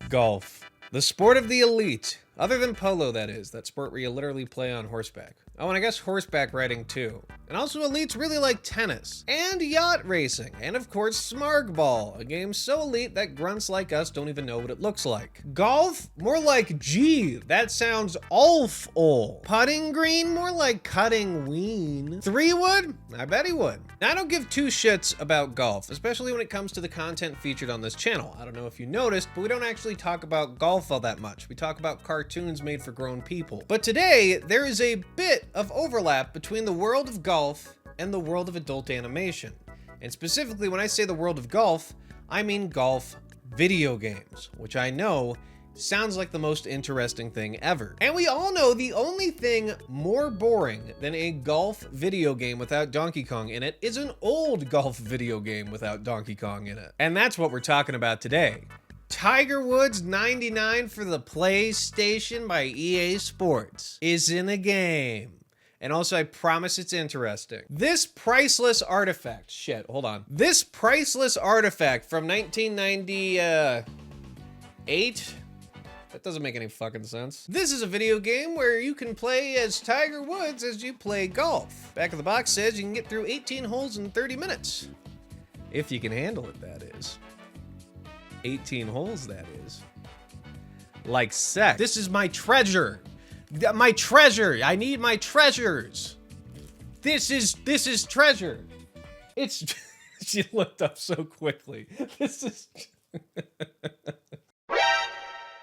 Golf. The sport of the elite. Other than polo, that is. That sport where you literally play on horseback. Oh, and I guess horseback riding too. And also elites really like tennis. And yacht racing. And of course, Smargball. A game so elite that grunts like us don't even know what it looks like. Golf? More like gee, that sounds awful. Putting green? More like cutting ween. 3 wood? I bet he would. Now, I don't give two shits about golf, especially when it comes to the content featured on this channel. I don't know if you noticed, but we don't actually talk about golf all that much. We talk about cartoons made for grown people. But today, there is a bit of overlap between the world of golf and the world of adult animation. And specifically, when I say the world of golf, I mean golf video games, which I know sounds like the most interesting thing ever. And we all know the only thing more boring than a golf video game without Donkey Kong in it is an old golf video game without Donkey Kong in it. And that's what we're talking about today. Tiger Woods 99 for the PlayStation by EA Sports is in a game. And also, I promise it's interesting. This priceless artifact, This priceless artifact from 1998? That doesn't make any fucking sense. This is a video game where you can play as Tiger Woods as you play golf. Back of the box says you can get through 18 holes in 30 minutes. If you can handle it, that is. 18 holes, that is. Like sex. This is my treasure. My treasure. I need my treasures. This is treasure. It's she looked up so quickly. This is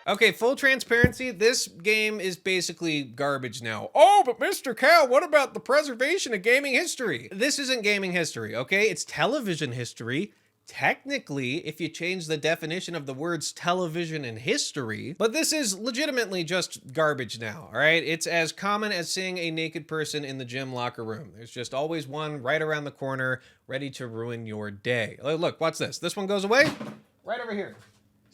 Okay, full transparency, this game is basically garbage now. Oh, but Mr. Cow, what about the preservation of gaming history? This isn't gaming history, okay? It's television history. Technically, if you change the definition of the words television and history, but this is legitimately just garbage now, all right? It's as common as seeing a naked person in the gym locker room. There's just always one right around the corner, ready to ruin your day. Look, watch this. This one goes away, right over here.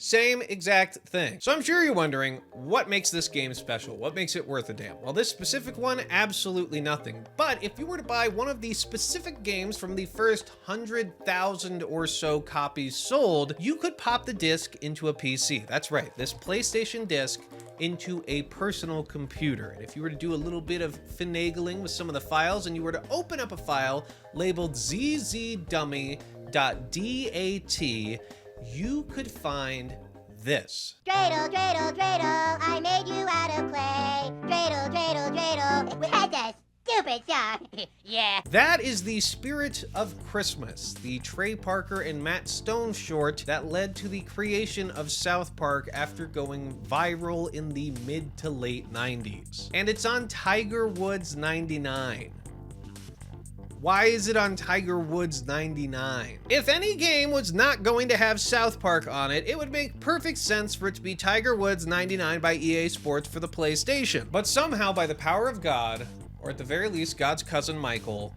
Same exact thing. So I'm sure you're wondering, what makes this game special? What makes it worth a damn? Well, this specific one, absolutely nothing. But if you were to buy one of these specific games from the first 100,000 or so copies sold, you could pop the disc into a PC. That's right, this PlayStation disc into a personal computer. And if you were to do a little bit of finagling with some of the files and you were to open up a file labeled zzdommy.dat, you could find this. Dreidel, dreidel, dreidel, I made you out of clay. Dreidel, dreidel, dreidel, we had that stupid song. Yeah. That is the Spirit of Christmas, the Trey Parker and Matt Stone short that led to the creation of South Park after going viral in the mid to late 90s. And it's on Tiger Woods 99. Why is it on Tiger Woods 99? If any game was not going to have South Park on it, it would make perfect sense for it to be Tiger Woods 99 by EA Sports for the PlayStation. But somehow, by the power of God, or at the very least God's cousin Michael,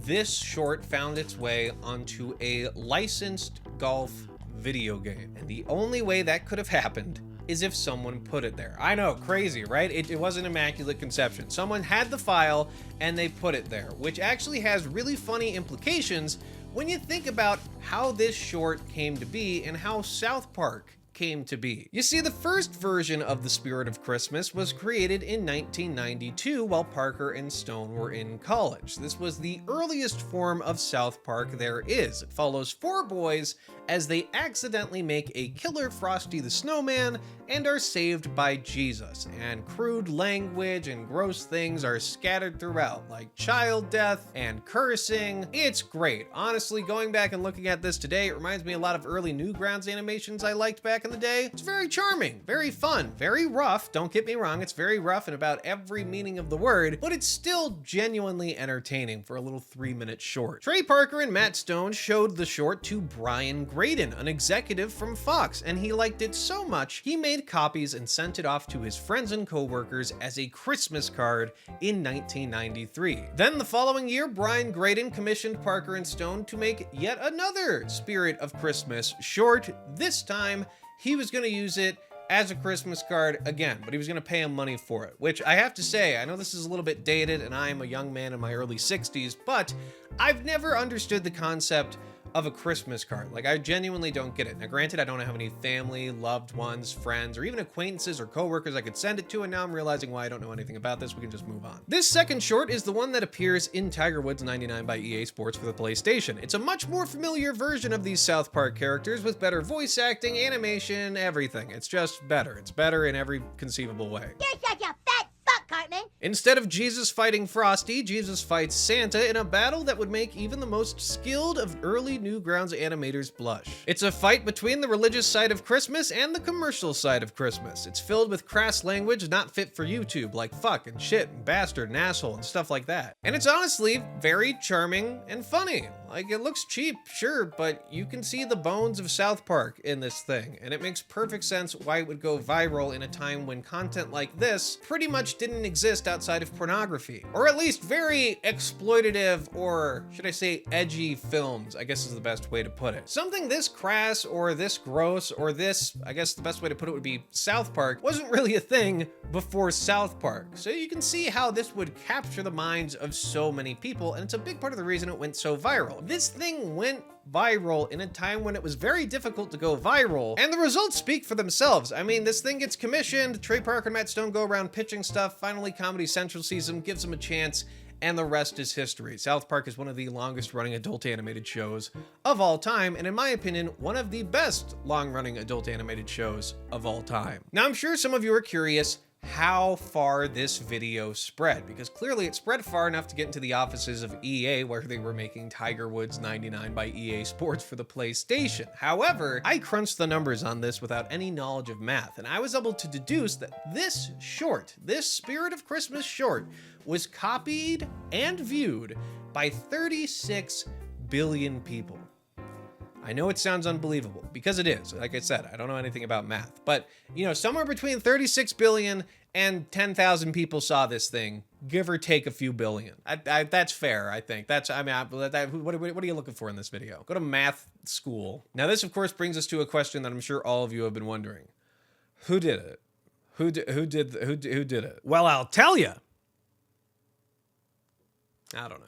this short found its way onto a licensed golf video game. And the only way that could have happened is if someone put it there. I know, crazy, right? It wasn't immaculate conception. Someone had the file and they put it there, which actually has really funny implications when you think about how this short came to be and how South Park came to be. You see, the first version of The Spirit of Christmas was created in 1992 while Parker and Stone were in college. This was the earliest form of South Park there is. It follows 4 boys as they accidentally make a killer Frosty the Snowman and are saved by Jesus. And crude language and gross things are scattered throughout, like child death and cursing. It's great. Honestly, going back and looking at this today, it reminds me a lot of early Newgrounds animations I liked back in the day. It's very charming, very fun, very rough. Don't get me wrong, it's very rough in about every meaning of the word, but it's still genuinely entertaining for a little 3-minute short. Trey Parker and Matt Stone showed the short to Brian Graydon, an executive from Fox, and he liked it so much, he made copies and sent it off to his friends and coworkers as a Christmas card in 1993. Then the following year, Brian Graydon commissioned Parker and Stone to make yet another Spirit of Christmas short. This time, he was going to use it as a Christmas card again, but he was going to pay him money for it, which I have to say, I know this is a little bit dated and I am a young man in my early 60s, but I've never understood the concept of a Christmas card. Like, I genuinely don't get it. Now, granted, I don't have any family, loved ones, friends, or even acquaintances or coworkers I could send it to, and now I'm realizing why I don't know anything about this. We can just move on. This second short is the one that appears in Tiger Woods 99 by EA Sports for the PlayStation. It's a much more familiar version of these South Park characters with better voice acting, animation, everything. It's just better. It's better in every conceivable way. You're such a fat fuck, Cartman. Instead of Jesus fighting Frosty, Jesus fights Santa in a battle that would make even the most skilled of early Newgrounds animators blush. It's a fight between the religious side of Christmas and the commercial side of Christmas. It's filled with crass language not fit for YouTube, like fuck and shit and bastard and asshole and stuff like that. And it's honestly very charming and funny. Like, it looks cheap, sure, but you can see the bones of South Park in this thing, and it makes perfect sense why it would go viral in a time when content like this pretty much didn't exist outside of pornography. Or at least very exploitative, or should I say edgy films, I guess is the best way to put it. Something this crass, or this gross, or this, I guess the best way to put it would be South Park, wasn't really a thing before South Park. So you can see how this would capture the minds of so many people, and it's a big part of the reason it went so viral. This thing went viral in a time when it was very difficult to go viral, and the results speak for themselves. I mean, this thing gets commissioned, Trey Parker and Matt Stone go around pitching stuff, finally Comedy Central sees them, gives them a chance, and the rest is history. South Park is one of the longest running adult animated shows of all time, and in my opinion, one of the best long running adult animated shows of all time. Now, I'm sure some of you are curious how far this video spread, because clearly it spread far enough to get into the offices of EA, where they were making Tiger Woods 99 by EA Sports for the PlayStation. However, I crunched the numbers on this without any knowledge of math, and I was able to deduce that this short, this Spirit of Christmas short, was copied and viewed by 36 billion people. I know it sounds unbelievable, because it is. Like I said, I don't know anything about math, but you know, somewhere between 36 billion and 10,000 people saw this thing, give or take a few billion. That's fair, I think. What are you looking for in this video? Go to math school. Now, this of course brings us to a question that I'm sure all of you have been wondering. Who did it? Who did it? Well, I'll tell you. I don't know.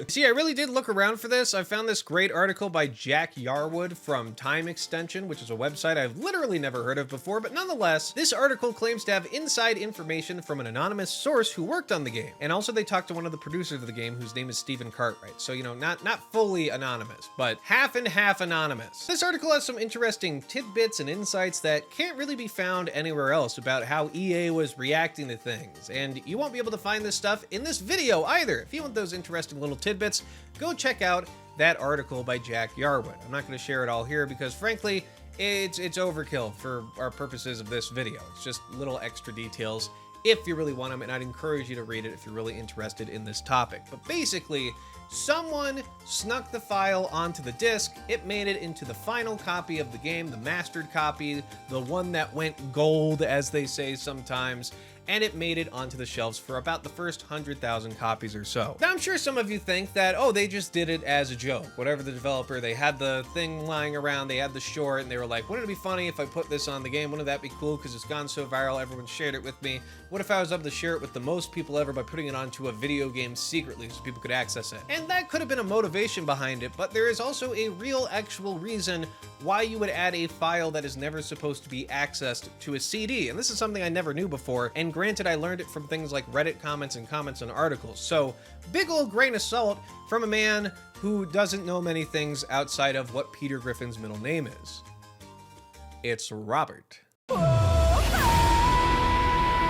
See, I really did look around for this. I found this great article by Jack Yarwood from Time Extension, which is a website I've literally never heard of before, but nonetheless, this article claims to have inside information from an anonymous source who worked on the game. And also they talked to one of the producers of the game, whose name is Stephen Cartwright. So, you know, not fully anonymous, but half and half anonymous. This article has some interesting tidbits and insights that can't really be found anywhere else about how EA was reacting to things. And you won't be able to find this stuff in this video either. If you want those interesting little tidbits, go check out that article by Jack Yarwood. I'm not going to share it all here because, frankly, it's overkill for our purposes of this video. It's just little extra details if you really want them, and I'd encourage you to read it if you're really interested in this topic. But basically, someone snuck the file onto the disc, it made it into the final copy of the game, the mastered copy, the one that went gold, as they say sometimes, and it made it onto the shelves for about the first 100,000 copies or so. Now, I'm sure some of you think that, oh, they just did it as a joke. Whatever the developer, they had the thing lying around, they had the short, and they were like, wouldn't it be funny if I put this on the game? Wouldn't that be cool because it's gone so viral, everyone shared it with me? What if I was able to share it with the most people ever by putting it onto a video game secretly so people could access it? And that could have been a motivation behind it, but there is also a real actual reason why you would add a file that is never supposed to be accessed to a CD. And this is something I never knew before, and granted, I learned it from things like Reddit comments and comments on articles. So, big old grain of salt from a man who doesn't know many things outside of what Peter Griffin's middle name is. It's Robert.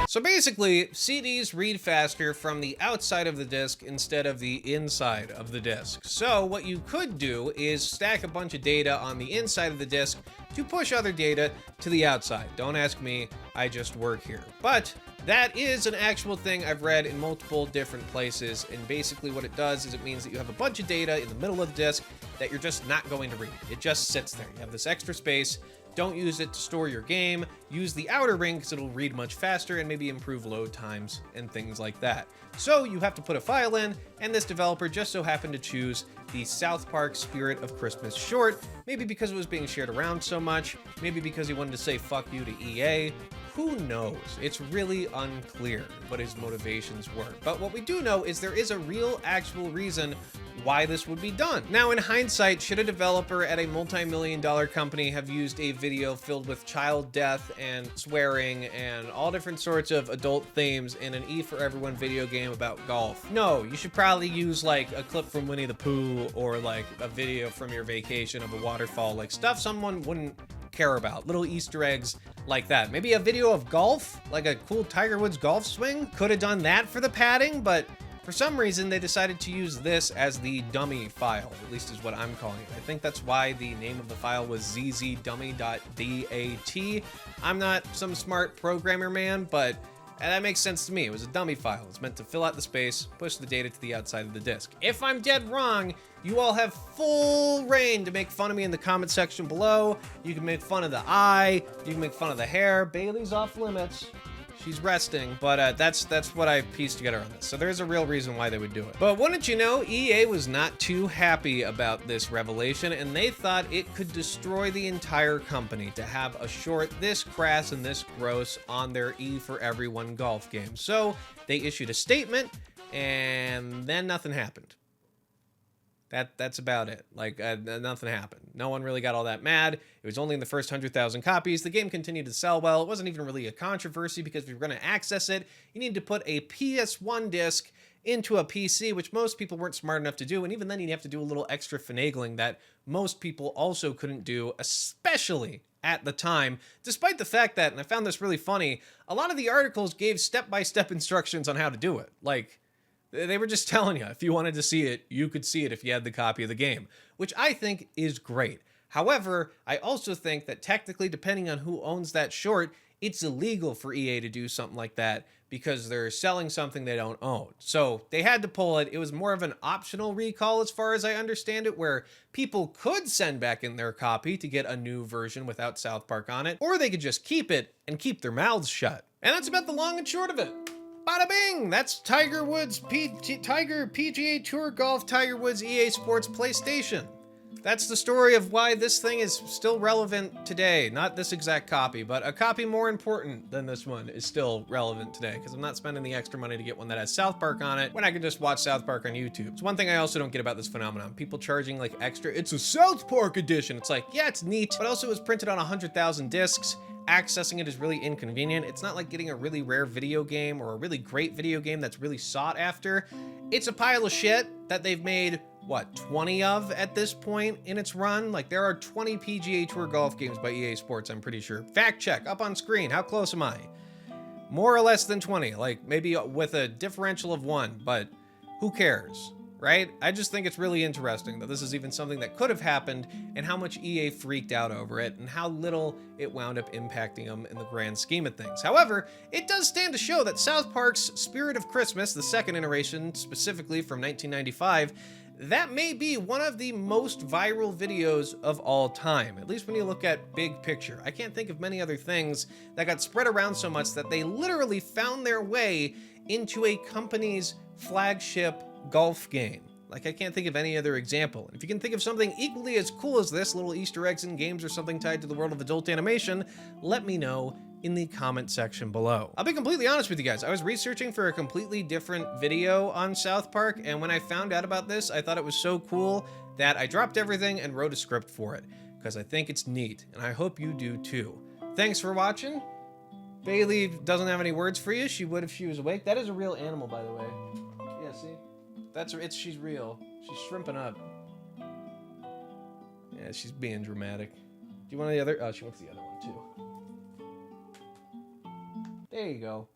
So basically, CDs read faster from the outside of the disc instead of the inside of the disc. So what you could do is stack a bunch of data on the inside of the disc to push other data to the outside. Don't ask me, I just work here. But that is an actual thing I've read in multiple different places, and basically what it does is it means that you have a bunch of data in the middle of the disk that you're just not going to read. It just sits there. You have this extra space. Don't use it to store your game. Use the outer ring because it'll read much faster and maybe improve load times and things like that. So you have to put a file in, and this developer just so happened to choose the South Park Spirit of Christmas short, maybe because it was being shared around so much, maybe because he wanted to say fuck you to EA. Who knows? It's really unclear what his motivations were. But what we do know is there is a real actual reason why this would be done. Now, in hindsight, should a developer at a multi-million-dollar company have used a video filled with child death and swearing and all different sorts of adult themes in an E for Everyone video game about golf? No, you should probably use like a clip from Winnie the Pooh or like a video from your vacation of a waterfall, like stuff someone wouldn't care about, little Easter eggs like that. Maybe a video of golf, like a cool Tiger Woods golf swing. Could have done that for the padding, but for some reason they decided to use this as the dummy file, at least is what I'm calling it. I think that's why the name of the file was zzDummy.dat. I'm not some smart programmer man, but that makes sense to me. It was a dummy file. It's meant to fill out the space, push the data to the outside of the disk. If I'm dead wrong, you all have full reign to make fun of me in the comment section below. You can make fun of the eye, you can make fun of the hair. Bailey's off limits. She's resting, but that's what I pieced together on this. So there's a real reason why they would do it. But wouldn't you know, EA was not too happy about this revelation, and they thought it could destroy the entire company to have a short this crass and this gross on their E for Everyone golf game. So they issued a statement, and then nothing happened. That's about it. Like, nothing happened. No one really got all that mad. It was only in the first 100,000 copies. The game continued to sell well. It wasn't even really a controversy because if you're going to access it, you need to put a PS1 disc into a PC, which most people weren't smart enough to do. And even then, you'd have to do a little extra finagling that most people also couldn't do, especially at the time, despite the fact that, and I found this really funny, a lot of the articles gave step-by-step instructions on how to do it. Like, they were just telling you, if you wanted to see it, you could see it if you had the copy of the game, which I think is great. However, I also think that technically, depending on who owns that short, it's illegal for EA to do something like that because they're selling something they don't own. So they had to pull it. It was more of an optional recall as far as I understand it, where people could send back in their copy to get a new version without South Park on it, or they could just keep it and keep their mouths shut. And that's about the long and short of it. Bada bing! That's Tiger Woods Tiger PGA Tour Golf Tiger Woods EA Sports PlayStation. That's the story of why this thing is still relevant today. Not this exact copy, but a copy more important than this one is still relevant today, because I'm not spending the extra money to get one that has South Park on it when I can just watch South Park on YouTube. It's one thing I also don't get about this phenomenon. People charging like extra, it's a South Park edition. It's like, yeah, it's neat, but also it was printed on 100,000 discs. Accessing it is really inconvenient. It's not like getting a really rare video game or a really great video game that's really sought after. It's a pile of shit that they've made, what, 20 of at this point in its run? Like, there are 20 PGA Tour golf games by EA Sports, I'm pretty sure. Fact check, up on screen. How close am I? More or less than 20, like maybe with a differential of 1, but who cares? Right? I just think it's really interesting that this is even something that could have happened and how much EA freaked out over it and how little it wound up impacting them in the grand scheme of things. However, it does stand to show that South Park's Spirit of Christmas, the second iteration, specifically from 1995, that may be one of the most viral videos of all time, at least when you look at big picture. I can't think of many other things that got spread around so much that they literally found their way into a company's flagship golf game. Like, I can't think of any other example. And if you can think of something equally as cool as this, little Easter eggs in games or something tied to the world of adult animation, let me know in the comment section below. I'll be completely honest with you guys. I was researching for a completely different video on South Park, and when I found out about this, I thought it was so cool that I dropped everything and wrote a script for it, because I think it's neat, and I hope you do too. Thanks for watching. Bailey doesn't have any words for you. She would if she was awake. That is a real animal, by the way. Yeah, see? She's real. She's shrimping up. Yeah, she's being dramatic. Do you want the other? Oh, she wants the other one too. There you go.